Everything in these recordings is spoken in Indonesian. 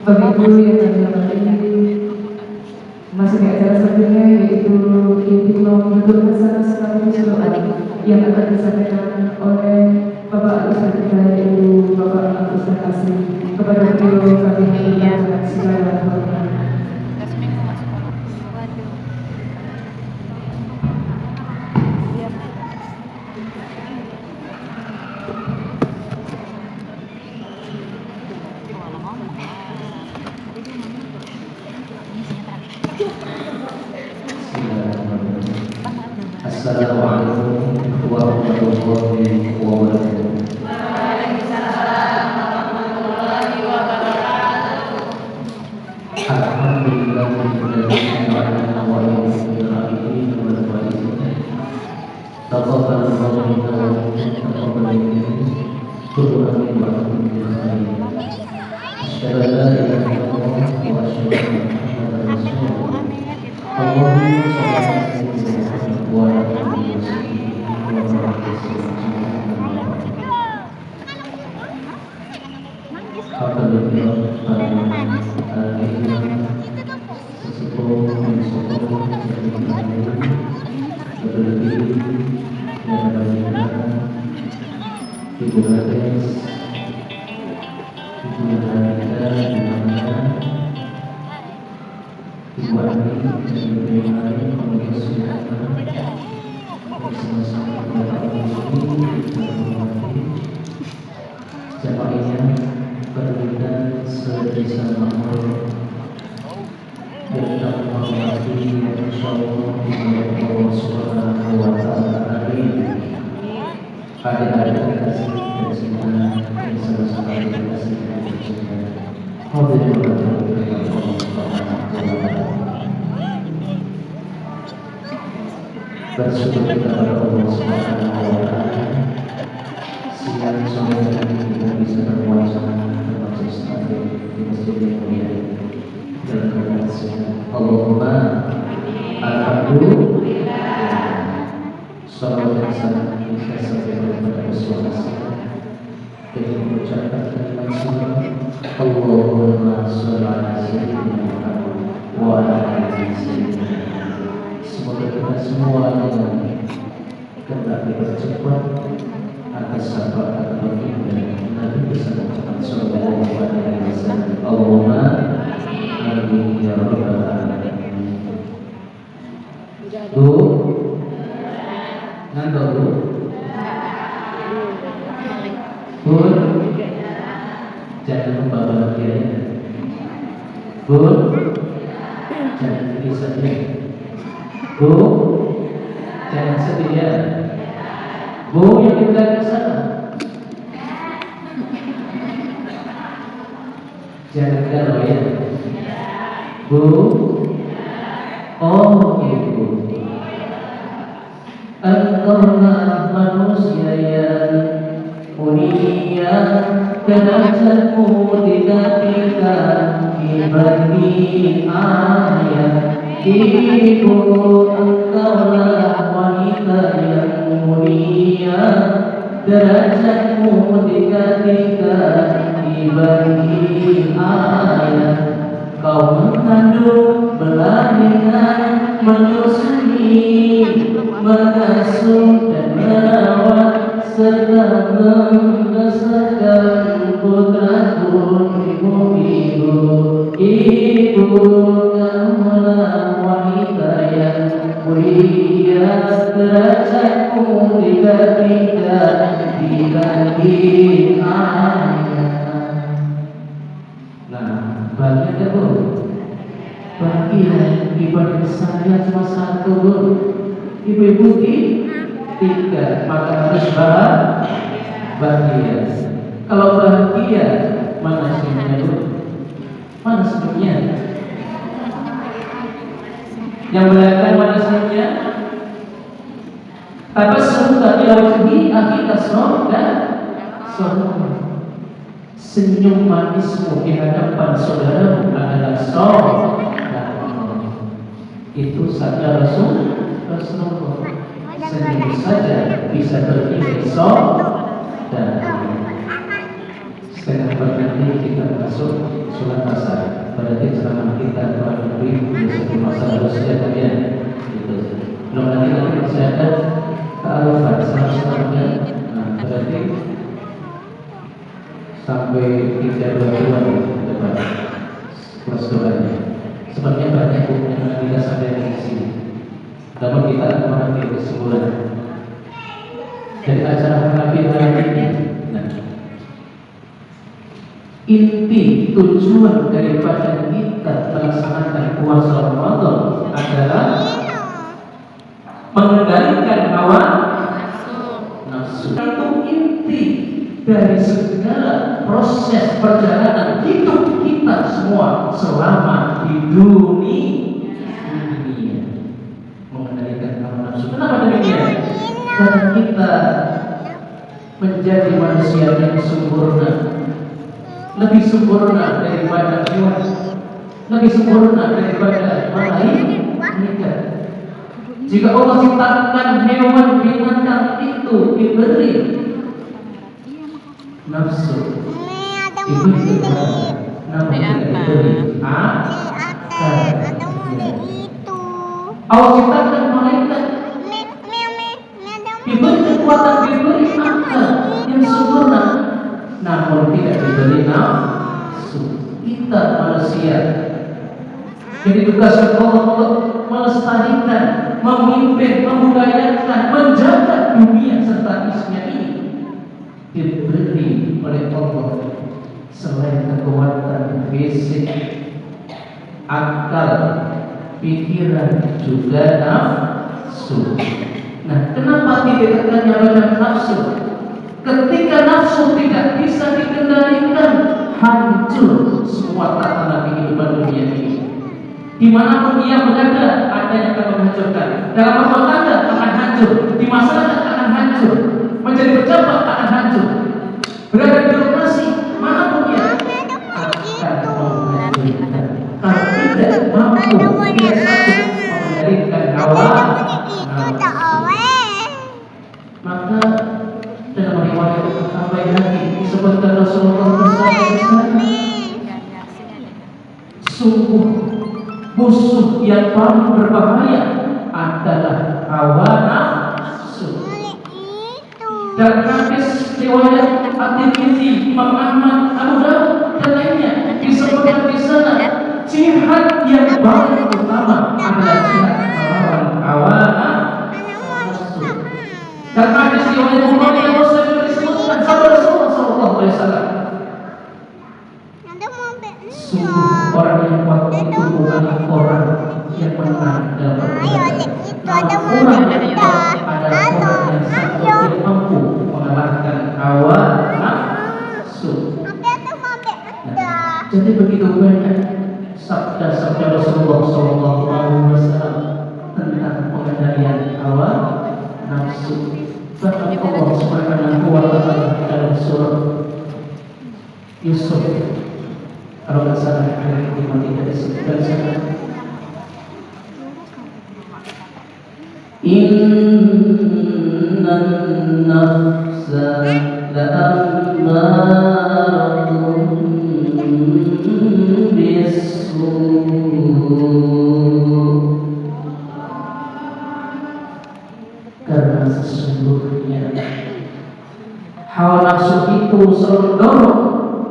Bapak Ibu yang kami masuk ke acara selanjutnya, yaitu diplom bentuk kesana sekaligus doa yang akan disampaikan oleh Bapak Ustaz kita, yaitu Bapak Agus Kasih. Kepada beliau kami haturkan segala hormat. Assalamualaikum warahmatullahi wabarakatuh. Waalaikumsalam warahmatullahi wabarakatuh. Alhamdulillahirrahmanirrahim wa alamin wa sallallahu taqabbal minna wa taqabbal minkum kullu amin wa alhamdulillah. Asyhadu an la ilaha illallah wa asyhadu anna Muhammadar rasulullah. Allahumma shalli ala sayyidina Muhammad wa ala alihi wa sahbihi wa barik. Alhamdulillah, berikan sedesa makhluk yang tak menghormati insyaallah Allah Subhanahu wa taala. Adik-adik kasih dan cinta yang sama-sama dikasih dan cinta. Hadirin Allah Subhanahu wa taala. Bersyukur kita kepada Allah Subhanahu wa taala. Siang sore hari kita bisa berpuasa termasuk stabil di masjid yang mulia dan kemuliaan Allahumma alhamdulillah. Salawat dan salam kita sampaikan kepada Rasulullah dan mengucapkan kalimat salam Allahumma shalli ala sayyidina Muhammad wa ala ali sayyidina. Semoga kita semua hendak dipercepat atas syafaat baginda Nabi besar Muhammad sallallahu alaihi wasallam. Allahumma amin ya rabbal alamin. Ngantuk jangan lupa bahagia. Jangan sedih saja. Jangan sedih ya. Yang kita ke sana. Jangan galau ya. Oh ibu, engkaulah manusia yang mulia, derajatmu ditinggikan diberi ayat. Ibu, engkaulah wanita yang mulia, derajatmu ditinggikan diberi ayat. Kau mengandung, melahirkan, menyusui, mengasuh dan merawat serta membesarkan putraku. Ibu, kamulah wanita yang mulia, derajatmu ditinggikan dibanding ayat. Nah, bahagia Bu. Bahagia dibanding saya cuma satu Bu. Ibu-ibu tiga, maka harus bahagia. Kalau bahagia, mana senyumnya Bu? Mana senyumnya? Yang belakang mana senyumnya? Tabassum fi wajhi akhika dan senyum manismu di hadapan saudaramu adalah itu sabda Rasulullah. Senyum saja bisa bernilai dan setengah dapat nanti kita masuk sholat asar. Berarti ceramah kita kurang lebih di satu masa lalu sudah kemudian gitu. Belum lagi masih ada kearifan selama berarti sampai 3 depan kelas 2-nya. Sebenarnya banyak yang kita sampai di sini. Namun kita akan mengambil kesimpulan dari acara Hanafi hari ini. Nah, inti tujuan daripada kita melaksanakan puasa Ramadan adalah mengendalikan hawa nafsu. Itu inti dari segala proses perjalanan hidup kita semua selama di dunia. Mengendalikan hawa nafsu. Kenapa demikian? Karena kita menjadi manusia yang sempurna, lebih sempurna daripada hewan, lebih sempurna daripada malaikat. Jika Allah ciptakan hewan binatang itu diberi nafsu, itu namun tidak diberi akal. Allah ciptakan malaikat diberi kekuatan, diberi akal yang sempurna, namun tidak diberi nafsu. Kita manusia yang ditugaskan Allah untuk melestarikan, memimpin, membudayakan, menjaga dunia serta isinya ini, diberi oleh Allah selain kekuatan fisik, akal, pikiran, juga nafsu. Nah, kenapa ditekannya pada nafsu? Ketika nafsu tidak bisa dikendalikan, hancur semua tatanan kehidupan dunia ini. Dimanapun dia berada, ada yang akan menghancurkan. Dalam rumah tangga akan hancur, di masyarakat akan hancur, menjadi pejabat akan hancur, berada di birokrasi manapun dia akan menghancurkan. Kalau tidak mampu, dia sanggup mengendalikan hawa nafsu. Maka dalam riwayat apa yang lagi disebutkan Rasulullah bersabda, sungguh musuh yang paling berbahaya adalah hawa nafsu. Dan hadis riwayat At-Tirmidzi, Imam Ahmad, Abu Dawud dan lainnya disebutkan di sana, jihad yang paling utama adalah jihad melawan hawa nafsu. Dan hadis riwayat Bukhari dan Muslim disebutkan sabda Rasulullah sallallahu alaihi wasallam, sungguh orang yang kuat itu bukanlah orang yang menang dalam pertempuran. Orang yang kuat adalah orang yang sanggup dan mampu mengalahkan hawa nafsu. Nah, jadi begitu banyak sabda-sabda Rasulullah sallallahu alaihi wasallam tentang pengendalian hawa nafsu. Bahkan Allah Subhanahu wa ta'ala dalam surah Yusuf, kalau nggak salah ayat 53 disebutkan sana, innan nafsa la'ammaratun bis-su'. Karena sesungguhnya hawa nafsu itu selalu dorong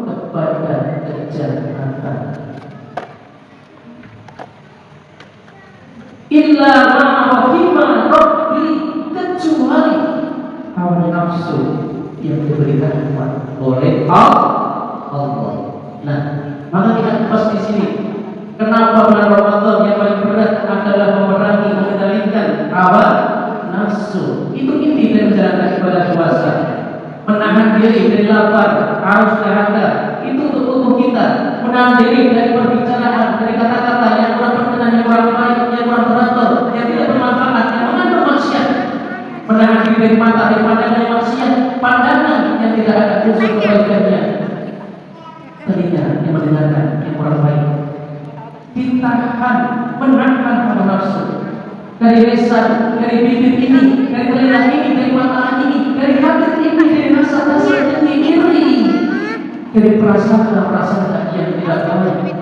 kepada kejahatan. Illa ma rahima rabbi, kecuali hawa nafsu yang diberikan oleh Allah. Nah, maka kita pas di sini, kenapa bulan Ramadan yang paling berat adalah memerangi, mengendalikan hawa nafsu. Itu inti dari menjalankan ibadah puasa. Menahan diri dari lapar, haus, dahaga. Itu untuk tubuh kita. Menahan diri dari perbicaraan, dari kata-kata yang kurang berkenan, yang kurang baik, yang kurang teratur, yang tidak bermanfaat, yang mengandung maksiat. Menahan diri dari mata, dari pandangan yang maksiat, pandangan yang tidak ada unsur kebaikannya, telinga yang mendengarkan yang kurang baik. Ditahan, menahan hawa nafsu. Dari lisan, dari bibir ini, dari telinga ini, dari mata ini, dari hati ini, dari rasa-rasa yang iri, dari prasangka-prasangka yang tidak baik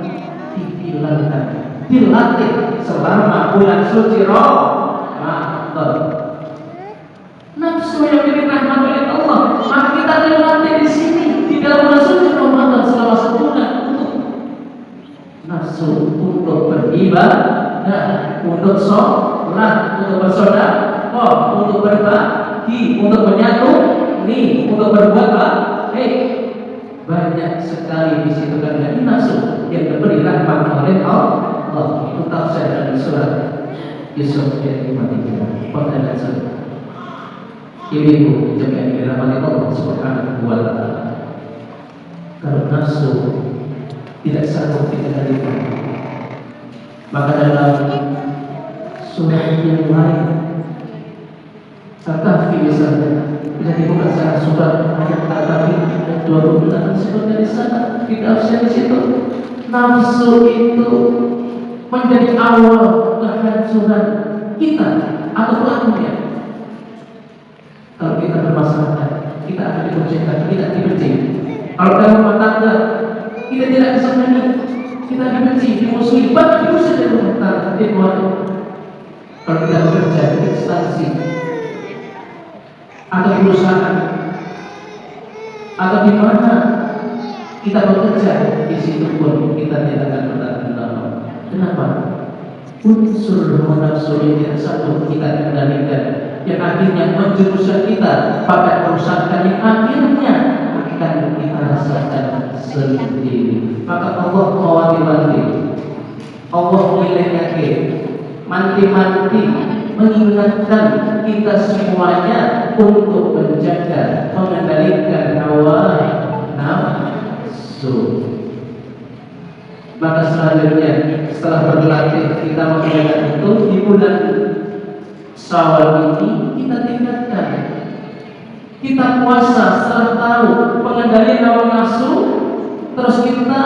dihilangkan, dilatih selama bulan suci Ramadan. Nafsu yang dirahmati oleh Allah, maka kita dilatih di sini di dalam bulan suci Ramadan selama sebulan untuk nafsu, untuk beribadah, untuk sholat, untuk bersedekah, untuk berbagi, untuk menyatu, untuk berbuat baik. Banyak sekali di situ karena nafsu yang diberi rahmat oleh Allah. Itu tafsir dari surat Yusuf ayat 53. Pengalaman surah. Ibu yang dirahmati Allah Subhanahu wa Ta'ala. Kalau nafsu tidak sanggup dikendalikan, maka dalam surat yang lain, Al-Kahfi misalnya, bisa dibuka secara surat ayat Al-Kahfi ayat 26 sebutnya di sana, ditafsir di situ. Nafsu itu menjadi awal kehancuran kita atau pelakunya. Kalau kita bermasalah, kita akan dipercayai, tidak dibenci. Kalau dalam rumah tangga, kita tidak disenangi, kita dibenci, dimusuhi, bahkan diusir dari rumah tangga, di keluarga. Kalau kita bekerja di instansi atau di perusahaan atau di mana kita bekerja, di situ pun kita tidak akan bertahan lama. Kenapa? Unsur nafsu yang satu kita kendalikan, yang akhirnya menjerumuskan kita pada kerusakan yang akhirnya akan kita rasakan sendiri. Maka Allah mewanti-wanti, Allah mengingatkan, manti-manti mengingatkan kita semuanya untuk menjaga, mengendalikan hawa nafsu. Maka selanjutnya setelah berlatih kita mengendalikan itu, di bulan Syawal ini kita tingkatkan. Kita puasa setelah tahu pengendalian hawa nafsu, terus kita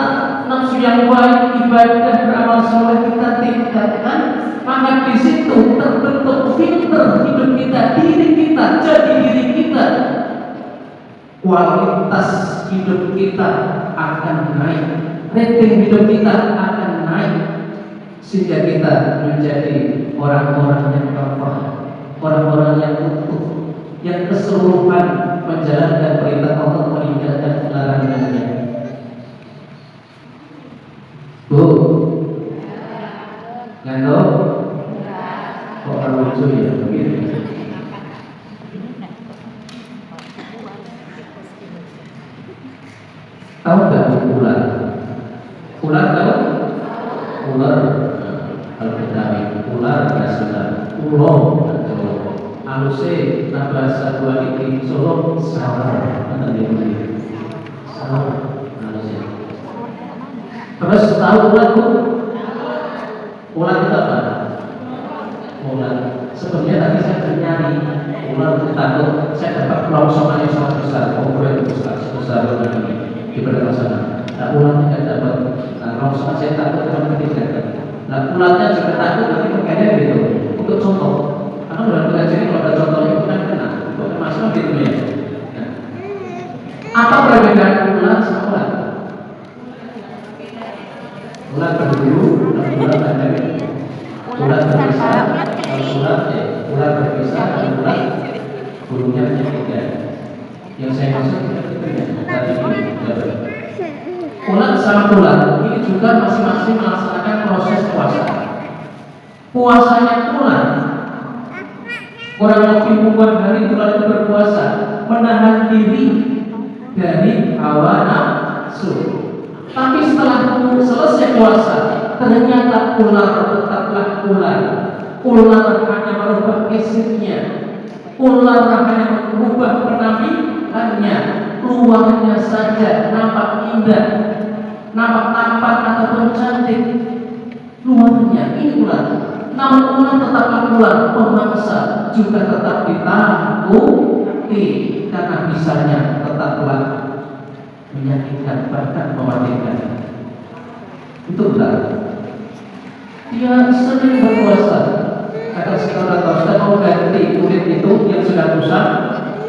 nafsu yang baik, ibadah, beramal soleh kita tingkatkan. Maka di situ terbentuk filter hidup kita, diri kita, jadi diri kita. Kualitas hidup kita akan naik, rating hidup kita akan naik, sehingga kita menjadi orang-orang yang kafah, orang-orang yang utuh, yang keseluruhan menjalankan perintah Allah, meninggalkan larangannya. Bu, ngantuk? Kok lucu ya begitu? Tahu nggak ular? Ular tahu? Ular al-Betawi, ular nasional, ulo atau aluse bahasa dua ini Solo sawar, sawar aluse. Terus tahu ular bu? Ular itu apa? Ular. Sebenarnya tadi saya nyari ular takut saya dapat kelongsokan yang sangat besar, ukuran besar ini di belakang sana. Nah, ular tidak dapat. Nah, kelongsokan saya takut teman ketiga. Nah, ularnya juga takut nanti makanya gitu. Untuk contoh, karena bulan belajar kalau ada contohnya itu kan kena, itu termasuk gitu ya. Nah, apa perbedaan ular sama ular? Ular berbulu, ular ada. Ular berpisah, ular berpisah, ular bulunya tiga. Yang saya maksud tadi ular sama ular ini juga masing-masing melaksanakan proses puasa. Puasanya ular kurang lebih membuat hari ular itu berpuasa, menahan diri dari hawa nafsu. Tapi setelah selesai puasa, ternyata ular tetaplah ular. Ular hanya merubah fisiknya, ular hanya merubah penampilannya, luarnya saja nampak indah, nampak tampan ataupun cantik. Luarnya ini ular, namun ular tetaplah ular, pemangsa juga tetap ditakuti karena bisanya tetaplah menyakitkan, bahkan mematikan. Itu ular. Dia sering berpuasa. Kata sekarang kalau sudah mau ganti kulit itu yang sudah rusak,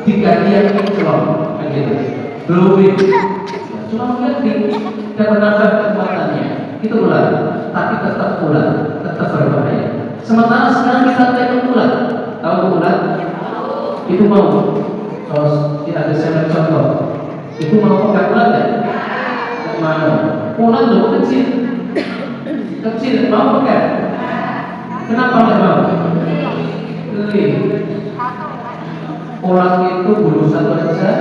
diganti yang kinclong, begitu, glowing. cuma mengerti dan menambah kekuatannya. Itu ular, tapi tetap ular, tetap berbahaya. Sementara sekarang kita tengok ular, tahu ular? Itu mau, kalau tidak ada saya contoh, itu mau pegang ular kan? Tidak mau. Ular dulu kecil, mau pegang. Kenapa tidak mau? Geli. Ular itu bulu satu aja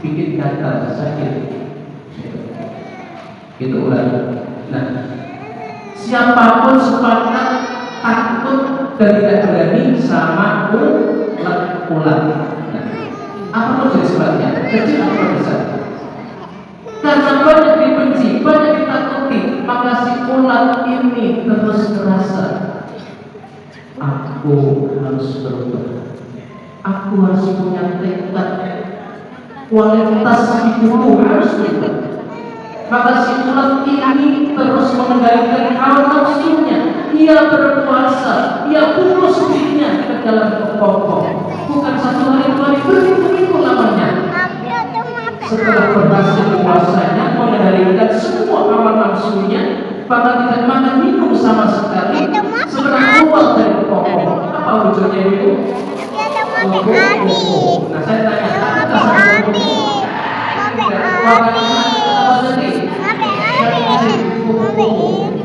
bikin gatal, sakit. Itu ular. Nah, siapapun sepakat takut dan tidak berani sama ular. Nah, apa jadi sebabnya? Kecil atau besar? Karena banyak dibenci, banyak ditakuti, maka si ular ini terus merasa, aku harus berubah. Aku harus punya tekad, kualitas hidupku harus berubah. Maka si ular ini terus mengendalikan hawa nafsunya. Ia berpuasa, ia pulus dirinya ke dalam kepokok. Bukan satu hari, dua hari, berminggu lamanya. Setelah berhasil puasanya, mengendalikan semua hawa nafsunya, bahkan tidak makan minum sama sekali. Sebenarnya keluar dari kepokok. Apa wujudnya itu? Nah, saya tanya,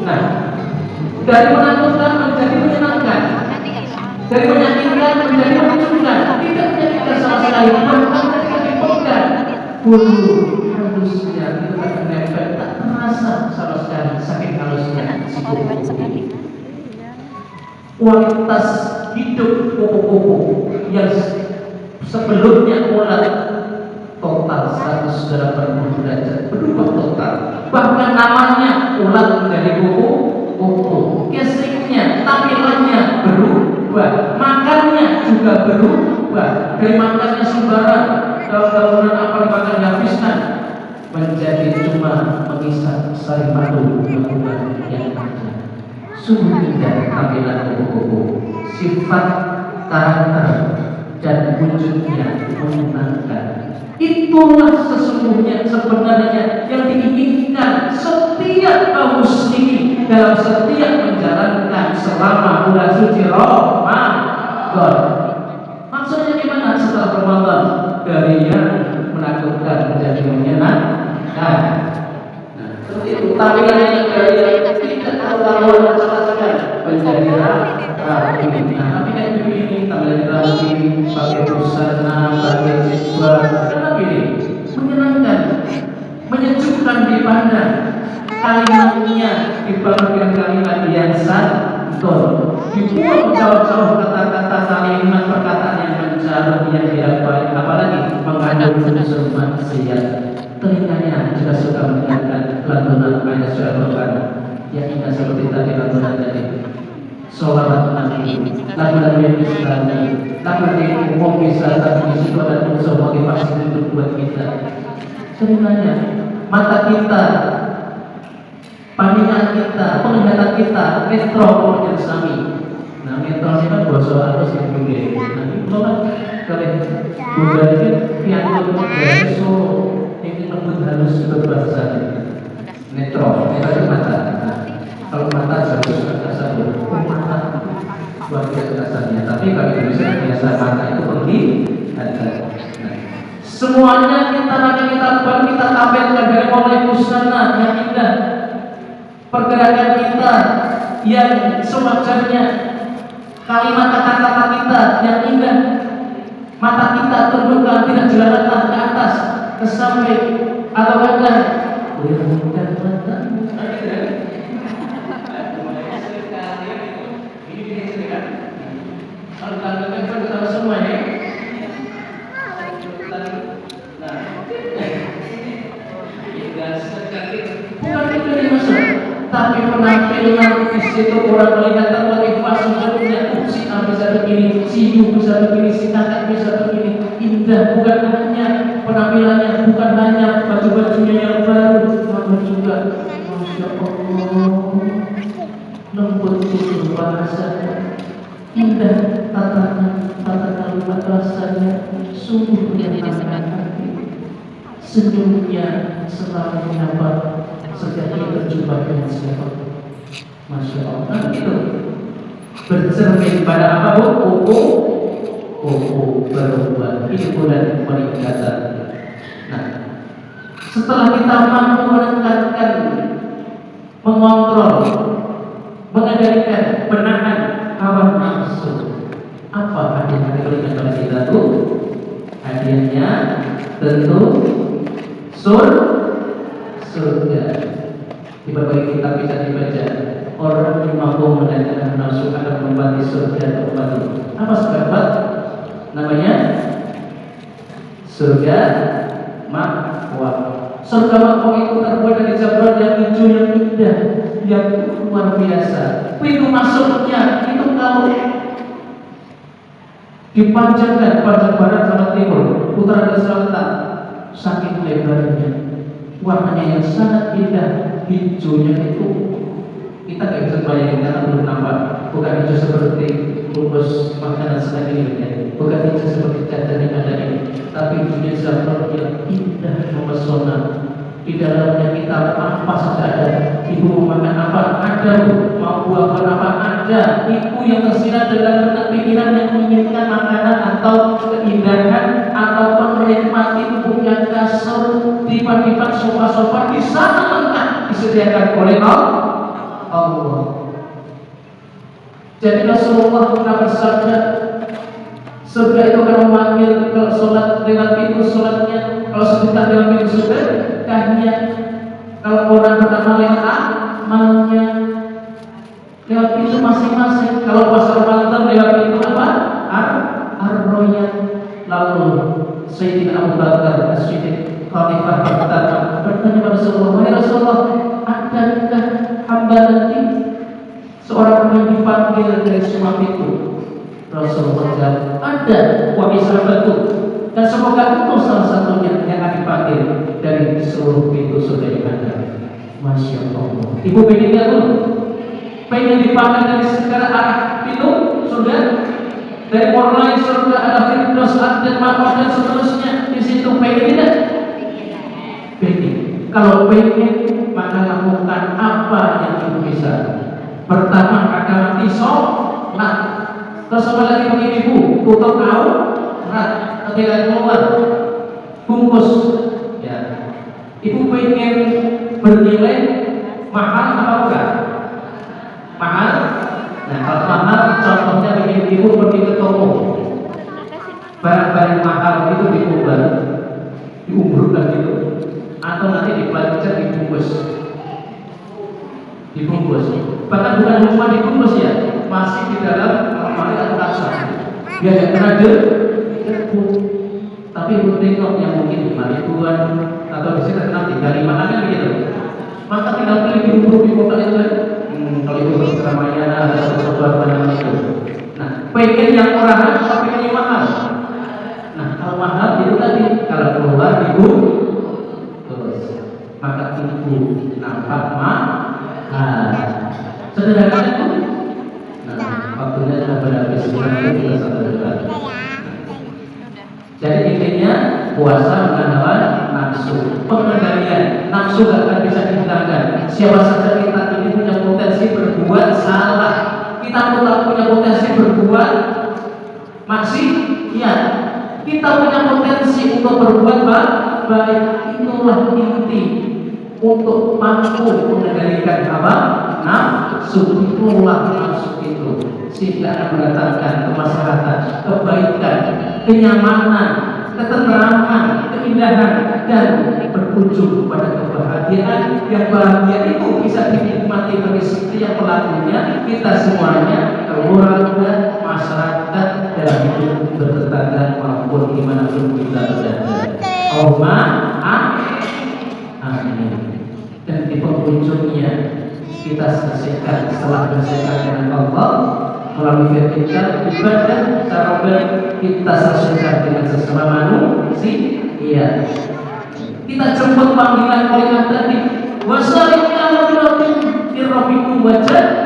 nah, dari menakutkan menjadi menyenangkan, dari menyakitkan menjadi menyenangkan, tidak menyakitkan sama sekali, bahkan ketika dipegang bulu halusnya itu akan nempel, tak terasa sama sekali saking halusnya si kuku. Kualitas hidup kupu-kupu yang sebelumnya ular total 180 derajat berubah total. Bahkan namanya ular menjadi kupu-kupu. Kesiknya, tampilannya berubah, makannya juga berubah. Dari makannya sembarang, daun-daunan apa dimakan dihabiskan, menjadi cuma mengisap sari madu bukan yang ada. Sungguh indah tampilan kupu-kupu, sifat, karakter, dan wujudnya menyenangkan. Itulah sesungguhnya sebenarnya yang diinginkan setiap kaum muslimin dalam setiap menjalankan selama bulan suci Ramadan. Maksudnya gimana setelah Ramadan? Dari yang menakutkan menjadi menyenangkan. Nah, seperti itu tampilannya dari yang tidak terlalu macam-macam menjadi rapi. Nah, tapi kayak begini tampilannya rapi, pakai busana, pakai jilbab, kenapa ini? Menyenangkan, menyejukkan dipandang. Kalimatnya dibangun dengan kalimat yang santun, dibuang jauh-jauh kata-kata kalimat perkataan yang menjauh yang tidak baik, apalagi mengandung unsur maksiat. Telinganya juga suka mendengarkan lantunan ayat surat Al-Quran yang indah seperti tadi lantunan tadi. Sholawat Nabi, lagu-lagu yang Islami, lagu yang umum bisa tapi disitu ada unsur motivasi untuk buat kita. Telinganya, mata kita, pandangan kita, penglihatan kita, netro pokoknya Islami. Nah, netro ini kan bahasa halus yang bunyi. Nah, itu kan kalian budaya itu pianto dari Solo ini lembut halus itu bahasa netro itu mata. Kalau mata harus kasar, mata luar biasa kasarnya. Tapi kalau Indonesia biasa mata itu penglihatan. Semuanya kita tampilkan dari mulai busana yang indah, pergerakan kita yang sewajarnya, kalimat kata-kata kita yang indah, mata kita tundukkan tidak jelalatan ke atas, ke samping atau ke bukan matamu. Kalau kita semua ya. Bukan itu dimaksud, tapi penampilan di situ orang melihat termotivasi punya si A bisa begini, si U bisa begini, si kakak bisa begini. Indah bukan hanya penampilannya, bukan hanya baju-bajunya yang baru, namun juga Masya Allah lembut itu bahasanya, indah tata kalimat rasanya, sungguh menyenangkan hati. senyumnya selalu mendapat setiap dia berjumpa dengan siapa. Masya Allah. Nah, itu bercermin pada apa bu? Kuku berubah. Ini bulan peningkatan. Nah, setelah kita mampu menekankan, mengontrol, mengendalikan, menahan hawa nafsu, apa hadiah yang diberikan kepada kita tuh? Hadiahnya tentu surga. Di berbagai kitab bisa dibaca, orang yang mampu menahan nafsu akan membagi surga kembali. Apa sebab? Namanya surga ma'wa. Surga ma'wa itu terbuat dari jamrah yang hijau yang indah, yang luar biasa. Pintu masuknya itu kalau dipanjangkan panjang barat sama timur, utara dan selatan, saking lebarnya, warnanya yang sangat indah, hijaunya itu kita nggak bisa bayangin karena belum nampak. Bukan hijau seperti bungkus makanan sedang ini, bukan hijau seperti cacar yang ada ini, tapi hijaunya jamrah yang indah mempesona. Di dalamnya kita apa saja ada. Ibu mau makan apa? Ada. Mau buah apa? Ada. Ibu yang tersirat dalam benak pikiran yang menginginkan makanan atau keindahan ataupun menikmati tubuhnya kasur, lipat-lipat sofa-sofa di sana lengkap disediakan oleh Allah. Jadi Rasulullah pernah bersabda, surga itu akan memanggil kalau sholat lewat pintu sholatnya, kalau sebentar lewat pintu surga, kahnya kalau orang pertama lewat amalnya lewat pintu masing-masing. Kalau pasar Ramadan lewat pintu apa? Ar-Royan. Lalu Sayyidina Abu Bakar As-Siddiq Khalifah pertama bertanya pada Rasulullah, "Ya Rasulullah, adakah hamba nanti seorang yang dipanggil dari semua pintu?" Rasulullah jawab, "Ada, wahai sahabatku, dan semoga itu salah satunya yang akan dipanggil dari seluruh pintu surga yang ada." Masya Allah. Ibu pengen nggak tuh? Pengen dipanggil dari segala arah pintu surga? Dari mulai surga ada Firdaus, dan Ma'wa dan seterusnya. Di situ pengen tidak? Pengen. Kalau pengen, maka lakukan apa yang ibu bisa. Pertama, agama sholat. Terus apa lagi bagi ibu? Tutup aurat, ketika keluar, bungkus. Ya. Ibu pengen bernilai mahal apa enggak? Mahal. Nah, kalau mahal, contohnya bagi ibu pergi ke toko, barang-barang mahal itu dikubur, diumburkan gitu, atau nanti dibaca dibungkus. Bahkan bukan cuma dibungkus ya, masih di dalam lemari atau kaca. Dia tidak pernah debu. Tapi ibu tengok yang mungkin 5.000-an atau di sini terkenal 35-an kan begitu. Maka tinggal pilih diumbur di kota itu. Kalau ibu berkeramaian atau sesuatu yang itu. Nah, pengen yang murah atau pengen yang mahal? Nah, kalau mahal itu tadi kalau keluar terus maka ibu nampak sederhana itu. Nah, waktunya sudah berhabis. Kita satu dekat. Jadi intinya puasa menahan nafsu. Pengendalian nafsu gak akan bisa dihilangkan. Siapa saja kita ini punya potensi berbuat salah. Kita punya potensi berbuat maksiat. Kita punya potensi untuk berbuat baik. Itulah inti untuk mampu mengendalikan hawa nafsu. Itulah nafsu itu, sehingga akan mendatangkan kemaslahatan, kebaikan, kenyamanan, ketentraman, keindahan, dan berujung pada kebahagiaan. Yang bahagia itu bisa dinikmati bagi setiap pelakunya, kita semuanya, keluarga, masyarakat, dan hidup bertetangga maupun dimanapun kita berada. Amin. Dan di penghujungnya kita selesaikan setelah selesaikan dengan Allah melalui vertikal ibadah sahabat, kita selesaikan dengan sesama manusia. Kita jemput panggilan kalimat tadi, wassalamu alaikum warahmatullahi wabarakatuh.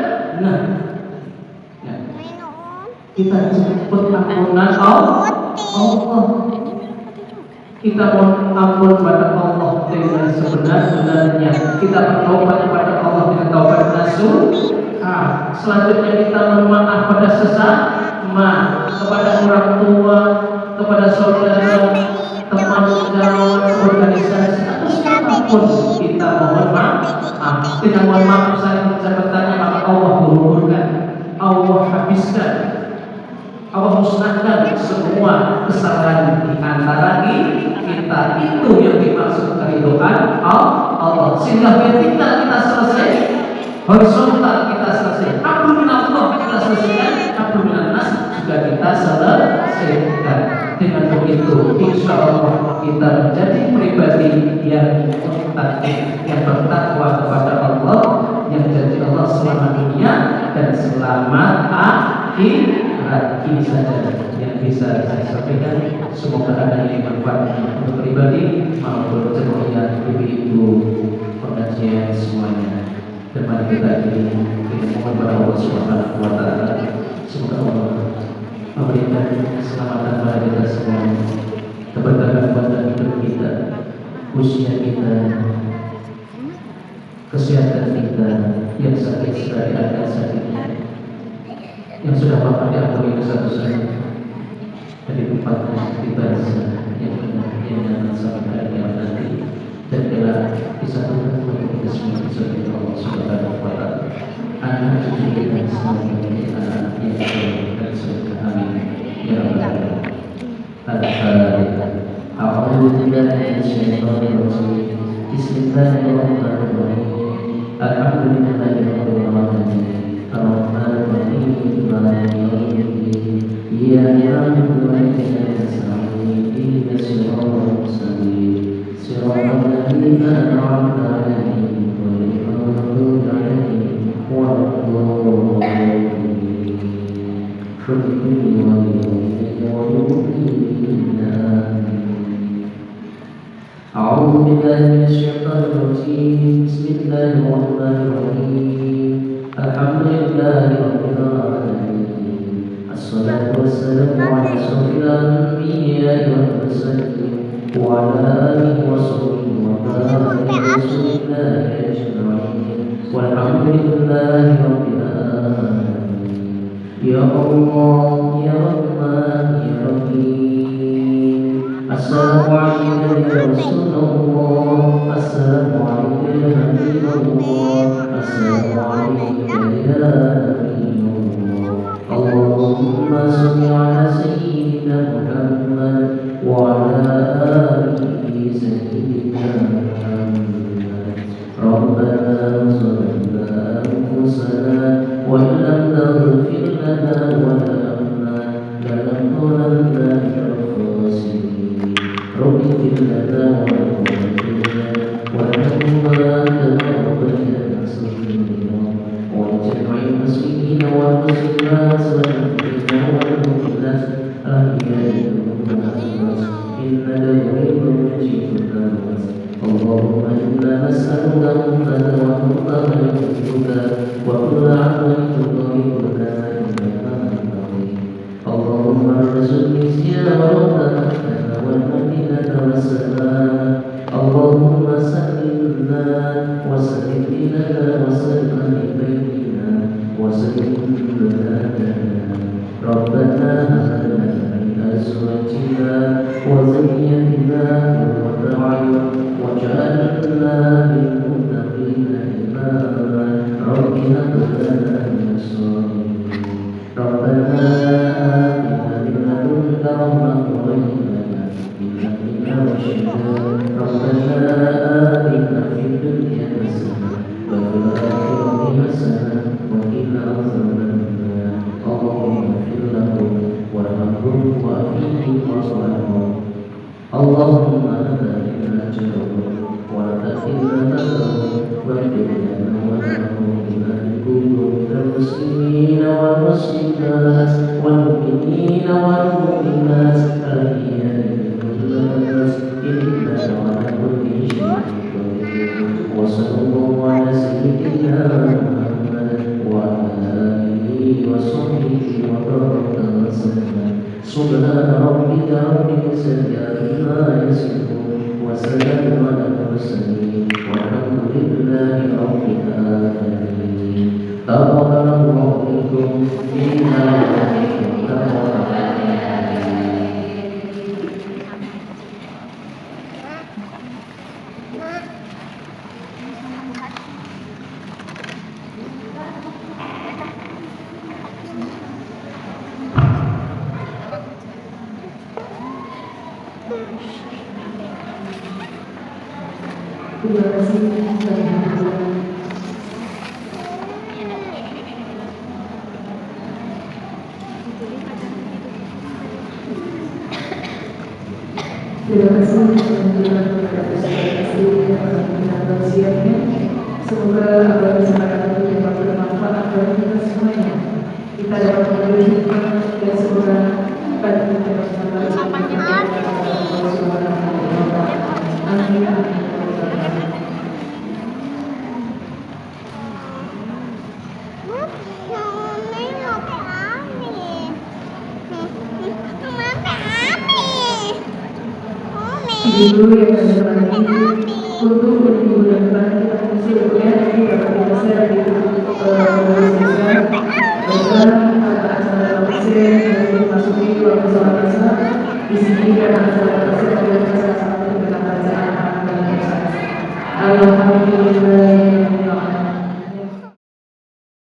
Kita jemput ampunan Allah. Kita mohon ampun kepada Allah dengan sebenar-benarnya. Kita bertobat kepada Allah dengan taubat nasuh. Selanjutnya kita mohon maaf pada sesama, kepada orang tua, kepada saudara, teman sejawat, organisasi atau siapapun kita mohon maaf. Kita mohon maaf saya bertanya, maka Allah gugurkan, Allah habiskan, Allah musnahkan semua kesalahan di antara kita. Itu yang dimaksud keridhaan Allah. Sehingga vertikal kita selesai, horizontal kita selesai, hablum minallah kita selesaikan, hablum minannas juga kita selesaikan. Dengan begitu, insya Allah kita menjadi pribadi yang muttaqin, yang bertakwa kepada Allah, yang janji Allah selamat dunia dan selamat akhirat. Ini saja yang bisa saya sampaikan. Semoga ada yang bermanfaat untuk pribadi maupun jemaah ibu-ibu pengajian semuanya. Dan mari kita ini mohon kepada Allah Subhanahu wa taala, semoga Allah memberikan keselamatan kepada kita semua, keberkahan pada hidup kita, usia kita, kesehatan kita, yang sakit sudah diangkat sakitnya, yang sudah makan diampuni dosa-dosanya, dan ditempatkan di barisan yang benar, yang nyaman sampai hari kiamat nanti, dan kelak disatukan untuk kita semua di surga Allah Subhanahu wa taala. Anak cucu kita semua menjadi anak yang soleh dan surga. Amin ya rabbal alamin. Al-Fatihah. A'udzu billahi minasyaitonir rajim. Bismillahirrahmanirrahim. Alhamdulillahirabbil alamin. Ar-Rahmanir Rahim. Maliki yaumiddin. Iyyaka na'budu wa iyyaka nasta'in. Ihdinas siratal mustaqim. Siratal ladzina an'amta 'alaihim ghairil maghdubi 'alaihim waladdallin. أعوذ بالله من الشيطان الرجيم. بسم الله الرحمن الرحيم. الحمد لله رب العالمين. الصلاة والسلام على أشرف الأنبياء والمرسلين وعلى آله وصحبه وبارك رسول الله أجمعين والحمد لله رب العالمين. Ya Allah, Ya Rahman, Ya Rahim. Assalamualaikum ya Rasulullah. Assalamualaikum ya Habibullah. Assalamualaikum ya Nabiyullah. Allahumma salli ala Sayyidina Muhammad wa ala alihi Sayyidina Muhammad. Rabbana zalamna anfusana wa lam taghfir lana wa tarhamna lanakunanna minal khasirin. Rabbi ighfir lana warhamna kama rabbayana saghira waj'al muslimina wal muslimat wal mu'minina wal mu'minat ahya'a minhum wa amwat innaka qaribun mujibud da'wat. Allahumma inna nas'aluka al-huda wa al-huda wa kulla 'amalin tuqarribuna ilaika bihi. Allahumma arzuqni ziyarata wal madinata was samaa. Allahumma sallimna wa sallim lana wa sallim li baitina wa sallim lana. Rabbana hab lana min azwajina wa dhurriyyatina qurrata a'yun waj'alna lil muttaqina imama. Rabbi hab lana min as-salihin. Rabbana atina min ladunka rahmatan wa hayyi lana min amrina rashada. Rabbana atina fid dunya hasanah wa fil akhirati hasanah wa qina adzabannar. Allahumma ighfir lahum warhamhum wa'afihim wa'fu anhum. Allahumma hadina ajrahum wa la tahilna lahum waghfir lana wa lahum innakum minal muslimina wal muslimat wal mu'minina wal mu'minat ahya'a minhum innaka ala kulli shay'in qadir. Wa sallallahu ala sayyidina Muhammad wa ala alihi wa sahbihi wa baraka wa sallam. Subhana rabbika rabbil izzati amma yasifun Taqabbalallahu minkum innahu yuhibbut tawwabin. Terima kasih bagi hadirin. Terima kasih menunjukkan kepada saudara yang tausiahnya. Semoga apa yang disampaikan itu dapat bermanfaat bagi kita semuanya. Kita dapat mengambil hikmah dan semoga pada kita bersama. Amin. Ibu yang ada lagi untuk ibu dan bapak kita khusus ya, dapat kita share di